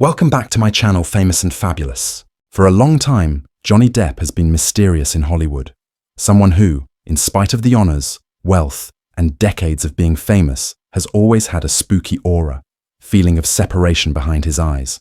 Welcome back to my channel, Famous and Fabulous. For a long time, Johnny Depp has been mysterious in Hollywood. Someone who, in spite of the honors, wealth, and decades of being famous, has always had a spooky aura, feeling of separation behind his eyes.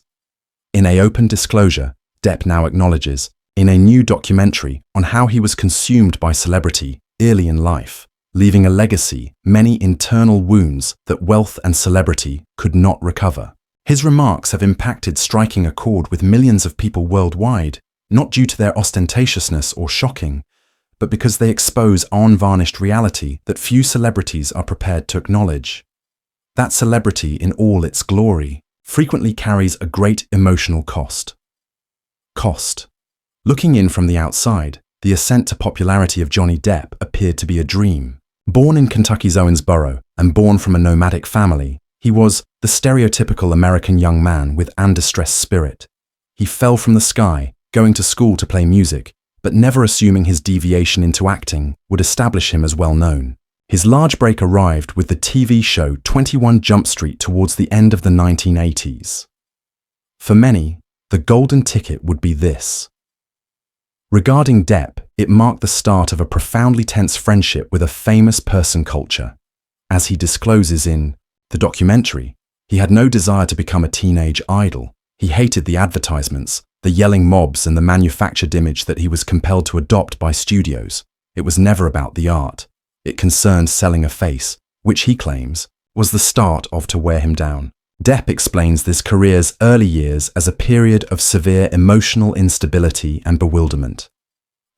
In an open disclosure, Depp now acknowledges, in a new documentary on how he was consumed by celebrity early in life, leaving a legacy, many internal wounds that wealth and celebrity could not recover. His remarks have impacted, striking a chord with millions of people worldwide, not due to their ostentatiousness or shocking, but because they expose unvarnished reality that few celebrities are prepared to acknowledge. That celebrity, in all its glory, frequently carries a great emotional cost. Looking in from the outside, the ascent to popularity of Johnny Depp appeared to be a dream. Born in Kentucky's Owensboro and born from a nomadic family, he was the stereotypical American young man with an distressed spirit. He fell from the sky, going to school to play music, but never assuming his deviation into acting would establish him as well known. His large break arrived with the TV show 21 Jump Street towards the end of the 1980s. For many, the golden ticket would be this. Regarding Depp, it marked the start of a profoundly tense friendship with a famous person culture. As he discloses in the documentary, he had no desire to become a teenage idol. He hated the advertisements, the yelling mobs, and the manufactured image that he was compelled to adopt by studios. It was never about the art. It concerned selling a face, which he claims was the start of to wear him down. Depp explains this career's early years as a period of severe emotional instability and bewilderment.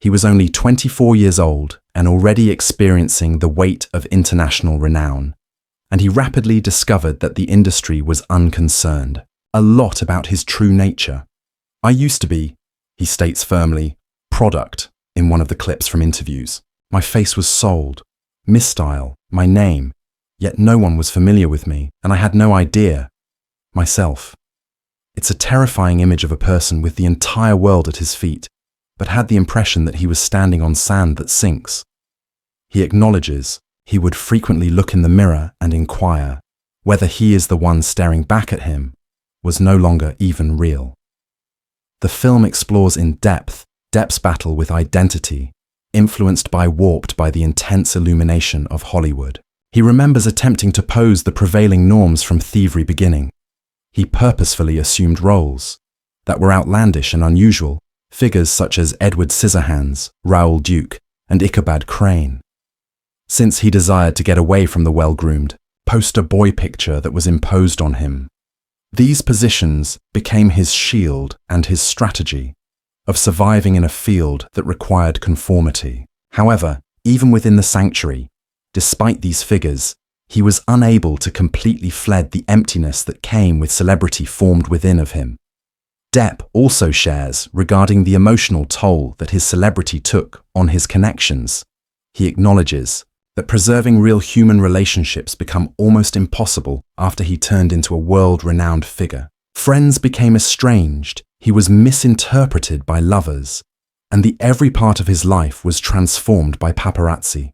He was only 24 years old and already experiencing the weight of international renown, and he rapidly discovered that the industry was unconcerned. A lot about his true nature. "I used to be," he states firmly, "product" in one of the clips from interviews. "My face was sold, misstyle, my name, yet no one was familiar with me, and I had no idea myself." It's a terrifying image of a person with the entire world at his feet, but had the impression that he was standing on sand that sinks. He acknowledges he would frequently look in the mirror and inquire whether he is the one staring back at him was no longer even real. The film explores in depth Depp's battle with identity, influenced by warped by the intense illumination of Hollywood. He remembers attempting to pose the prevailing norms from thievery beginning. He purposefully assumed roles that were outlandish and unusual, figures such as Edward Scissorhands, Raoul Duke, and Ichabod Crane. Since he desired to get away from the well-groomed, poster boy picture that was imposed on him. These positions became his shield and his strategy of surviving in a field that required conformity. However, even within the sanctuary, despite these figures, he was unable to completely fled the emptiness that came with celebrity formed within of him. Depp also shares regarding the emotional toll that his celebrity took on his connections. He acknowledges that preserving real human relationships become almost impossible after he turned into a world-renowned figure. Friends became estranged, he was misinterpreted by lovers, and every part of his life was transformed by paparazzi.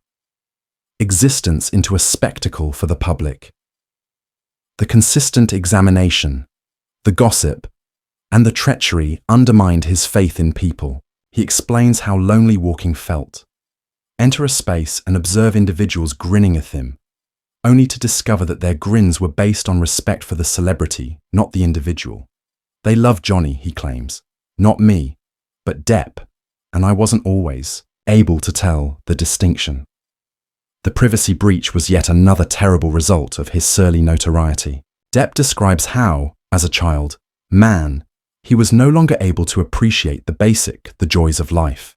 Existence into a spectacle for the public. The consistent examination, the gossip, and the treachery undermined his faith in people. He explains how lonely walking felt. Enter a space and observe individuals grinning at him, only to discover that their grins were based on respect for the celebrity, not the individual. They loved Johnny, he claims, not me, but Depp, and I wasn't always able to tell the distinction. The privacy breach was yet another terrible result of his surly notoriety. Depp describes how, as a child, he was no longer able to appreciate the joys of life.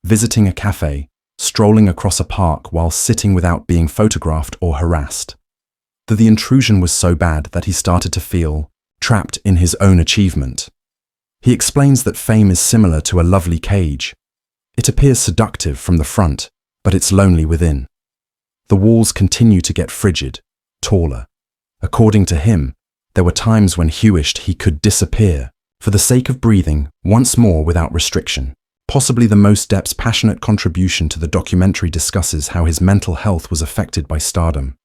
Visiting a cafe, strolling across a park while sitting without being photographed or harassed. The intrusion was so bad that he started to feel trapped in his own achievement. He explains that fame is similar to a lovely cage. It appears seductive from the front, but it's lonely within. The walls continue to get frigid, taller. According to him, there were times when he wished he could disappear for the sake of breathing once more without restriction. Possibly the most Depp's passionate contribution to the documentary discusses how his mental health was affected by stardom.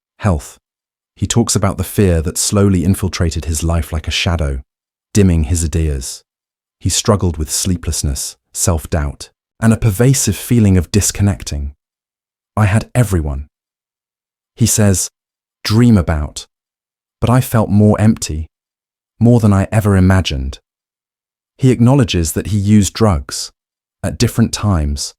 He talks about the fear that slowly infiltrated his life like a shadow. dimming his ideas. He struggled with sleeplessness, self-doubt, and a pervasive feeling of disconnecting. I had everyone, he says, dream about, but I felt more empty, more than I ever imagined. He acknowledges that he used drugs at different times,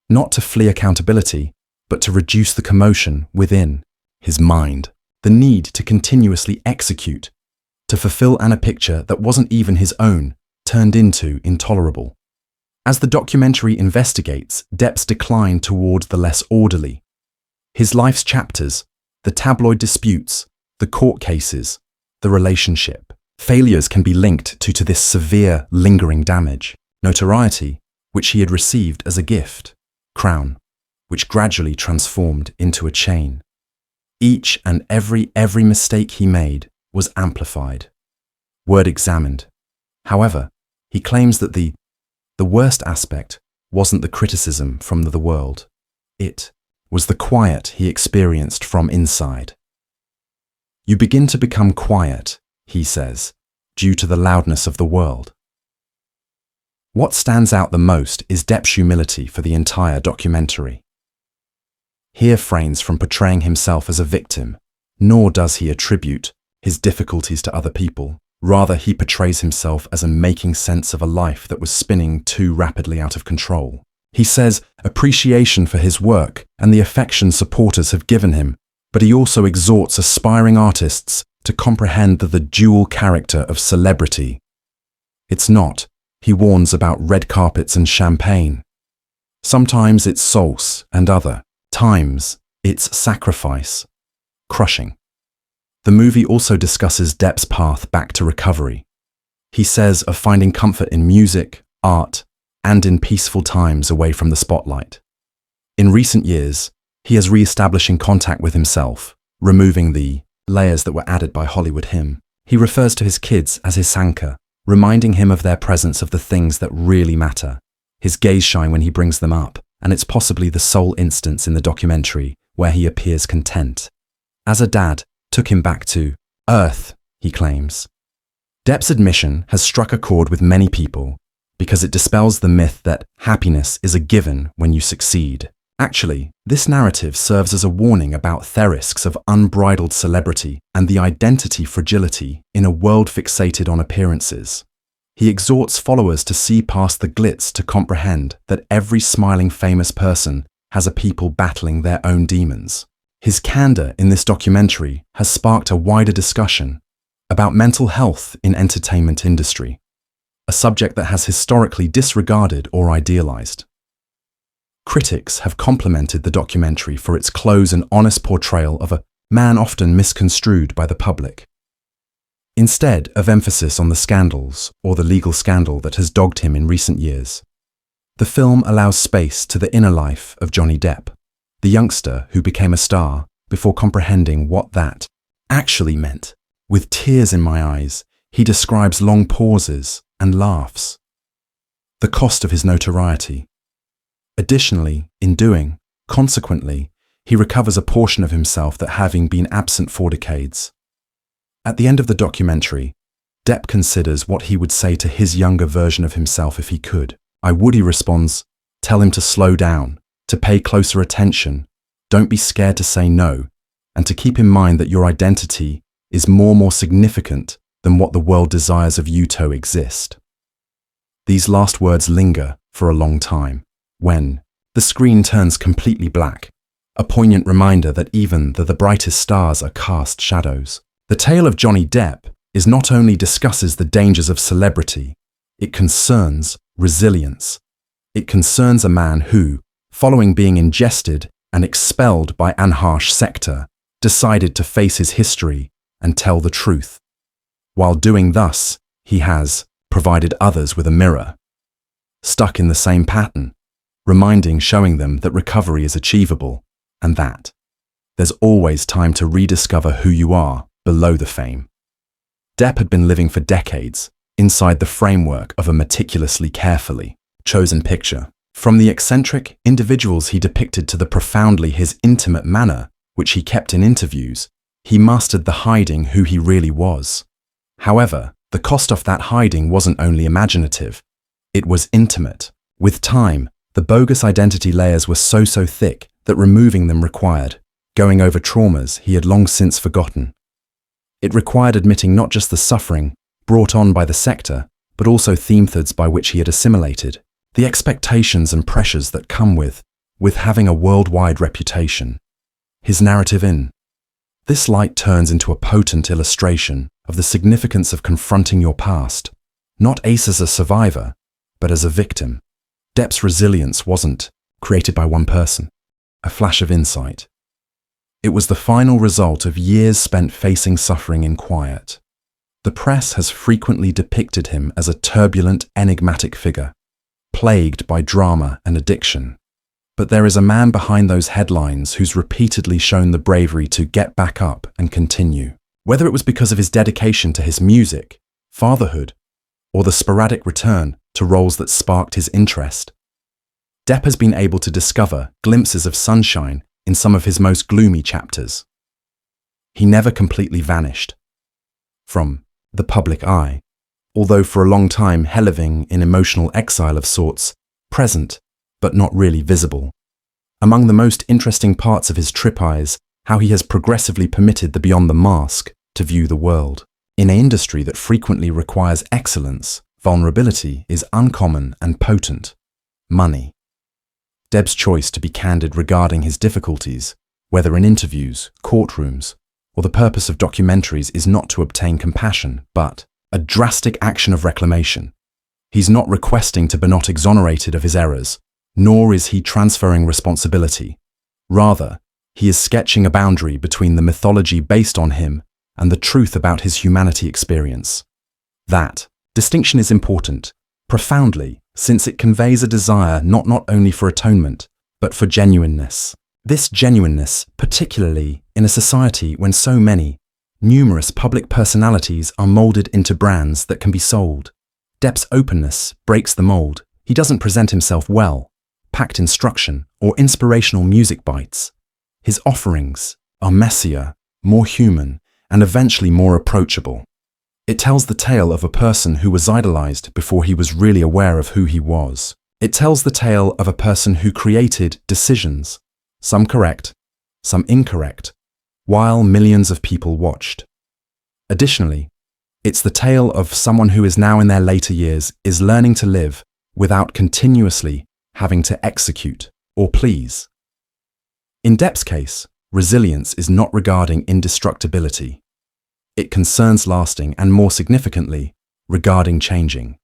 not to flee accountability, but to reduce the commotion within his mind, the need to continuously execute, to fulfill a picture that wasn't even his own, turned into intolerable. As the documentary investigates Depp's decline toward the less orderly, his life's chapters, the tabloid disputes, the court cases, the relationship, failures can be linked to this severe, lingering damage. Notoriety, which he had received as a gift, crown, which gradually transformed into a chain. Each and every mistake he made was amplified, word examined. However, he claims that the worst aspect wasn't the criticism from the world. It was the quiet he experienced from inside. You begin to become quiet, he says, due to the loudness of the world. What stands out the most is Depp's humility for the entire documentary. He refrains from portraying himself as a victim, nor does he attribute his difficulties to other people. Rather, he portrays himself as making sense of a life that was spinning too rapidly out of control. He says appreciation for his work and the affection supporters have given him, but he also exhorts aspiring artists to comprehend the dual character of celebrity. It's not, he warns, about red carpets and champagne. Sometimes it's sauce and other times it's sacrifice, crushing. The movie also discusses Depp's path back to recovery. He says of finding comfort in music, art, and in peaceful times away from the spotlight. In recent years, he is re-establishing contact with himself, removing the layers that were added by Hollywood him. He refers to his kids as his anchor, reminding him of their presence of the things that really matter. His gaze shine when he brings them up, and it's possibly the sole instance in the documentary where he appears content. As a dad took him back to earth, he claims. Depp's admission has struck a chord with many people because it dispels the myth that happiness is a given when you succeed. Actually, this narrative serves as a warning about the risks of unbridled celebrity and the identity fragility in a world fixated on appearances. He exhorts followers to see past the glitz, to comprehend that every smiling famous person has a people battling their own demons. His candor in this documentary has sparked a wider discussion about mental health in entertainment industry, a subject that has historically disregarded or idealized. Critics have complimented the documentary for its close and honest portrayal of a man often misconstrued by the public. Instead of emphasis on the scandals or the legal scandal that has dogged him in recent years, the film allows space to the inner life of Johnny Depp, the youngster who became a star before comprehending what that actually meant. With tears in my eyes, he describes long pauses and laughs, the cost of his notoriety. Additionally, in doing, consequently, he recovers a portion of himself that having been absent for decades. At the end of the documentary, Depp considers what he would say to his younger version of himself if he could. He responds, tell him to slow down, to pay closer attention, don't be scared to say no, and to keep in mind that your identity is more significant than what the world desires of you to exist. These last words linger for a long time, when the screen turns completely black, a poignant reminder that even the brightest stars are cast shadows. The tale of Johnny Depp is not only discusses the dangers of celebrity, it concerns resilience. It concerns a man who, following being ingested and expelled by an harsh sector, decided to face his history and tell the truth. While doing thus, he has provided others with a mirror, stuck in the same pattern, showing them that recovery is achievable and that there's always time to rediscover who you are below the fame. Depp had been living for decades inside the framework of a meticulously carefully chosen picture. From the eccentric individuals he depicted to the profoundly his intimate manner, which he kept in interviews, he mastered the hiding who he really was. However, The cost of that hiding wasn't only imaginative, it was intimate. With time, the bogus identity layers were so thick that removing them required going over traumas he had long since forgotten. It required admitting not just the suffering brought on by the sector, but also theme-threads by which he had assimilated, the expectations and pressures that come with having a worldwide reputation. His narrative in this light turns into a potent illustration of the significance of confronting your past, not Ace as a survivor, but as a victim. Depp's resilience wasn't created by one person, a flash of insight. It was the final result of years spent facing suffering in quiet. The press has frequently depicted him as a turbulent, enigmatic figure, plagued by drama and addiction. But there is a man behind those headlines who's repeatedly shown the bravery to get back up and continue. Whether it was because of his dedication to his music, fatherhood, or the sporadic return to roles that sparked his interest, Depp has been able to discover glimpses of sunshine in some of his most gloomy chapters. He never completely vanished from the public eye, although for a long time living in emotional exile of sorts, present but not really visible. Among the most interesting parts of his trip is how he has progressively permitted the beyond the mask to view the world. In an industry that frequently requires excellence, vulnerability is uncommon and potent. Money. Depp's choice to be candid regarding his difficulties, whether in interviews, courtrooms, or the purpose of documentaries, is not to obtain compassion, but a drastic action of reclamation. He's not requesting to be not exonerated of his errors, nor is he transferring responsibility. Rather, he is sketching a boundary between the mythology based on him and the truth about his humanity experience. That distinction is important, profoundly, since it conveys a desire not only for atonement, but for genuineness. This genuineness, particularly in a society when so many, numerous public personalities are molded into brands that can be sold. Depp's openness breaks the mold. He doesn't present himself well, packed instruction, or inspirational music bites. His offerings are messier, more human, and eventually more approachable. It tells the tale of a person who was idolized before he was really aware of who he was. It tells the tale of a person who created decisions, some correct, some incorrect, while millions of people watched. Additionally, it's the tale of someone who is now in their later years is learning to live without continuously having to execute or please. In Depp's case, resilience is not regarding indestructibility. It concerns lasting and, more significantly, regarding changing.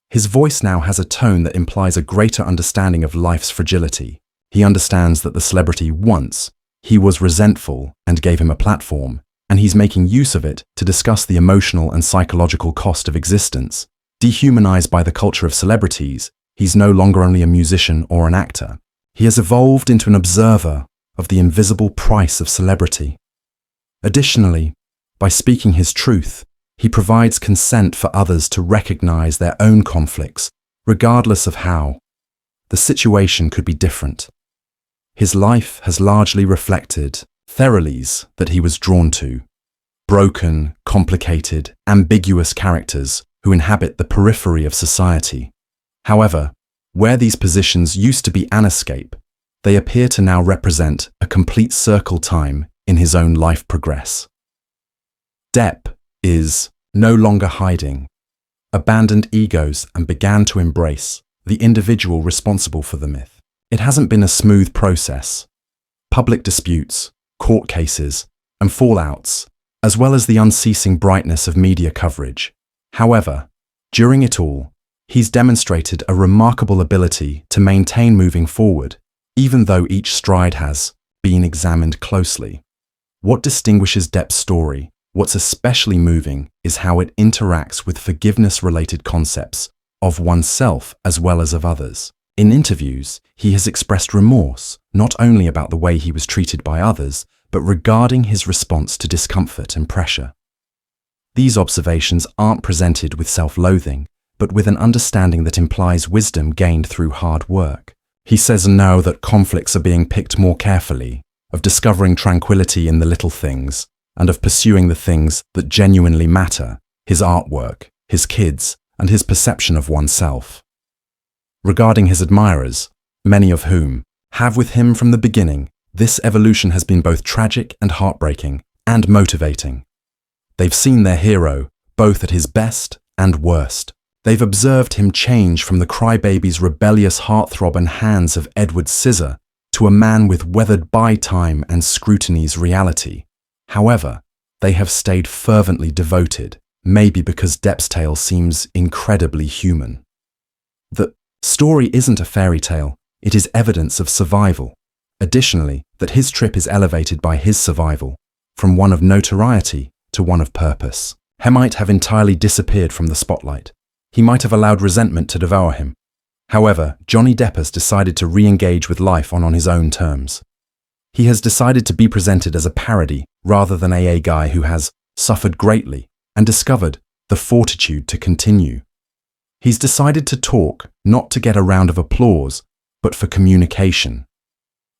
His voice now has a tone that implies a greater understanding of life's fragility. He understands that the celebrity once, he was resentful and gave him a platform, and he's making use of it to discuss the emotional and psychological cost of existence. Dehumanized by the culture of celebrities, he's no longer only a musician or an actor. He has evolved into an observer of the invisible price of celebrity. Additionally, by speaking his truth, he provides consent for others to recognize their own conflicts, regardless of how the situation could be different. His life has largely reflected thoroughlies that he was drawn to, broken, complicated, ambiguous characters who inhabit the periphery of society. However, where these positions used to be an escape, they appear to now represent a complete circle time in his own life progress. Depp is no longer hiding, abandoned egos and began to embrace the individual responsible for the myth. It hasn't been a smooth process. Public disputes, court cases, and fallouts, as well as the unceasing brightness of media coverage. However, during it all, he's demonstrated a remarkable ability to maintain moving forward, even though each stride has been examined closely. What distinguishes Depp's story, what's especially moving, is how it interacts with forgiveness-related concepts of oneself as well as of others. In interviews, he has expressed remorse, not only about the way he was treated by others, but regarding his response to discomfort and pressure. These observations aren't presented with self-loathing, but with an understanding that implies wisdom gained through hard work. He says now that conflicts are being picked more carefully, of discovering tranquility in the little things, and of pursuing the things that genuinely matter. his artwork, his kids, and his perception of oneself. Regarding his admirers, many of whom have with him from the beginning, this evolution has been both tragic and heartbreaking and motivating. They've seen their hero both at his best and worst. They've observed him change from the crybaby's rebellious heartthrob and hands of Edward Scissorhands to a man with weathered by time and scrutiny's reality. However, they have stayed fervently devoted, maybe because Depp's tale seems incredibly human. The story isn't a fairy tale, it is evidence of survival. Additionally, that his trip is elevated by his survival, from one of notoriety to one of purpose. He might have entirely disappeared from the spotlight. He might have allowed resentment to devour him. However, Johnny Depp has decided to re-engage with life on his own terms. He has decided to be presented as a parody rather than a guy who has suffered greatly and discovered the fortitude to continue. He's decided to talk not to get a round of applause, but for communication.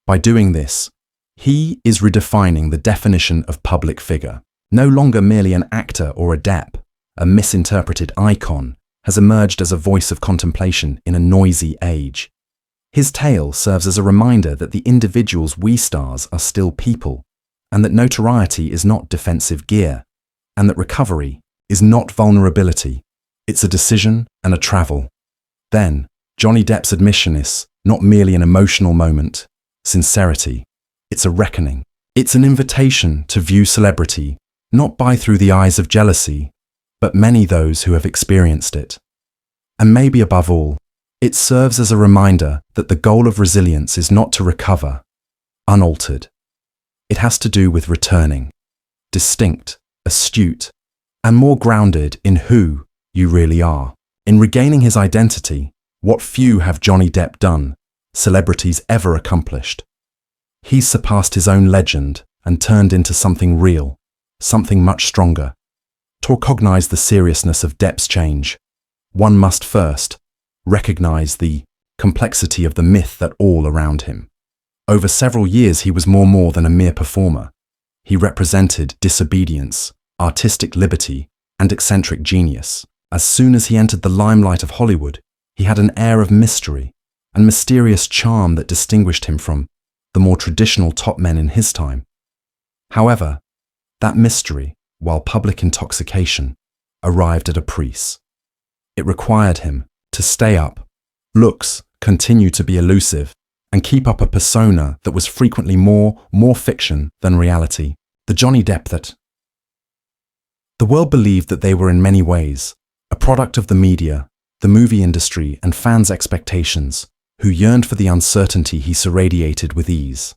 By doing this, he is redefining the definition of public figure. No longer merely an actor or a Depp, a misinterpreted icon has emerged as a voice of contemplation in a noisy age. His tale serves as a reminder that the individuals we stars are still people, and that notoriety is not defensive gear, and that recovery is not vulnerability. It's a decision and a travel. Then, Johnny Depp's admission is not merely an emotional moment, sincerity. It's a reckoning. It's an invitation to view celebrity not through the eyes of jealousy, but many those who have experienced it. And maybe above all, it serves as a reminder that the goal of resilience is not to recover, unaltered. It has to do with returning, distinct, astute, and more grounded in who you really are. In regaining his identity, what few have Johnny Depp done, celebrities ever accomplished. He's surpassed his own legend and turned into something real, something much stronger. To recognize the seriousness of Depp's change, one must first recognize the complexity of the myth that all around him. Over several years, he was more than a mere performer. He represented disobedience, artistic liberty, and eccentric genius. As soon as he entered the limelight of Hollywood, he had an air of mystery and mysterious charm that distinguished him from the more traditional top men in his time. However, that mystery, while public intoxication, arrived at a price. It required him to stay up, looks continue to be elusive, and keep up a persona that was frequently more fiction than reality. The Johnny Depp that the world believed that they were in many ways a product of the media, the movie industry, and fans' expectations, who yearned for the uncertainty he irradiated with ease.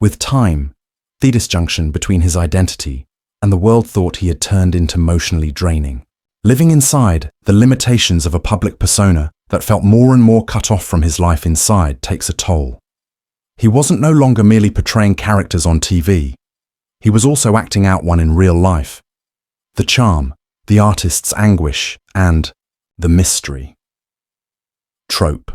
With time, the disjunction between his identity and the world thought he had turned into emotionally draining. Living inside the limitations of a public persona that felt more and more cut off from his life inside takes a toll. He wasn't no longer merely portraying characters on TV. He was also acting out one in real life. The charm, the artist's anguish, and the mystery. Trope.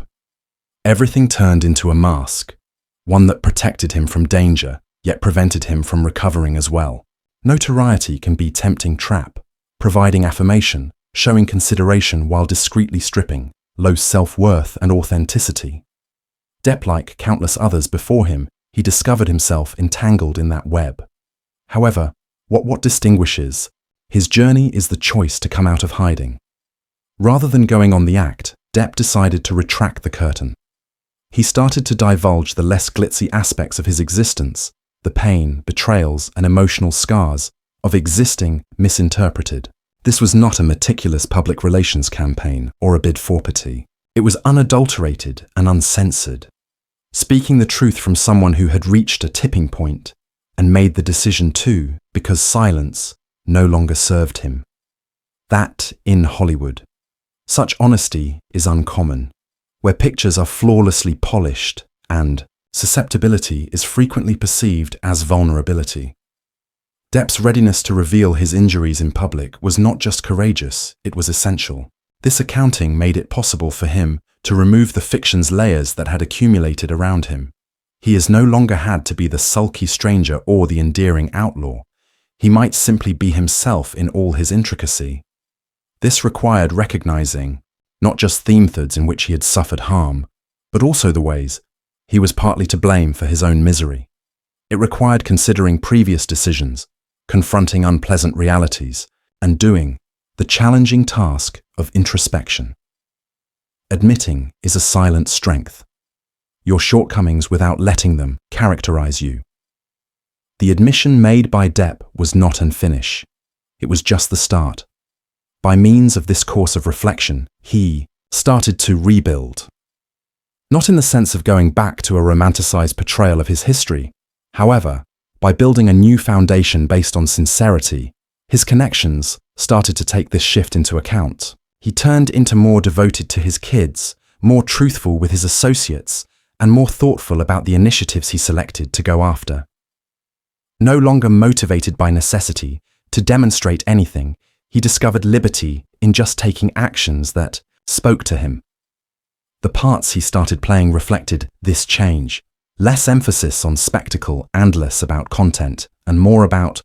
Everything turned into a mask, one that protected him from danger, yet prevented him from recovering as well. Notoriety can be a tempting trap, providing affirmation, showing consideration while discreetly stripping low self-worth and authenticity. Depp, like countless others before him, he discovered himself entangled in that web. However, what distinguishes his journey is the choice to come out of hiding. Rather than going on the act, Depp decided to retract the curtain. He started to divulge the less glitzy aspects of his existence, the pain, betrayals, and emotional scars of existing misinterpreted. This was not a meticulous public relations campaign or a bid for pity. It was unadulterated and uncensored, speaking the truth from someone who had reached a tipping point and made the decision to because silence no longer served him. That in Hollywood. Such honesty is uncommon, where pictures are flawlessly polished and susceptibility is frequently perceived as vulnerability. Depp's readiness to reveal his injuries in public was not just courageous, it was essential. This accounting made it possible for him to remove the fiction's layers that had accumulated around him. He has no longer had to be the sulky stranger or the endearing outlaw. He might simply be himself in all his intricacy. This required recognizing not just the methods in which he had suffered harm, but also the ways he was partly to blame for his own misery. It required considering previous decisions, confronting unpleasant realities, and doing the challenging task of introspection. Admitting is a silent strength. Your shortcomings without letting them characterize you. The admission made by Depp was not an finish. It was just the start. By means of this course of reflection, he started to rebuild. Not in the sense of going back to a romanticized portrayal of his history. However, by building a new foundation based on sincerity, his connections started to take this shift into account. He turned into more devoted to his kids, more truthful with his associates, and more thoughtful about the initiatives he selected to go after. No longer motivated by necessity to demonstrate anything, he discovered liberty in just taking actions that spoke to him. The parts he started playing reflected this change. Less emphasis on spectacle and less about content, and more about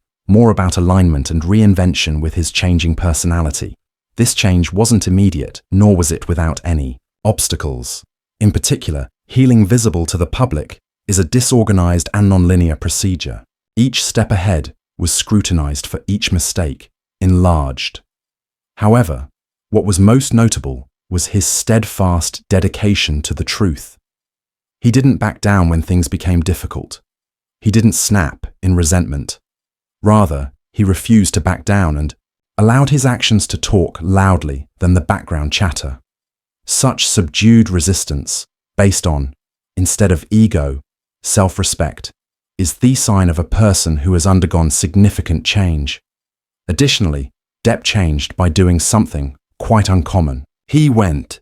alignment and reinvention with his changing personality. This change wasn't immediate, nor was it without any obstacles. In particular, healing visible to the public is a disorganized and non-linear procedure. Each step ahead was scrutinized for each mistake, enlarged. However, what was most notable was his steadfast dedication to the truth. He didn't back down when things became difficult. He didn't snap in resentment. Rather, he refused to back down and allowed his actions to talk loudly than the background chatter. Such subdued resistance, based on, instead of ego, self-respect, is the sign of a person who has undergone significant change. Additionally, Depp changed by doing something quite uncommon. He went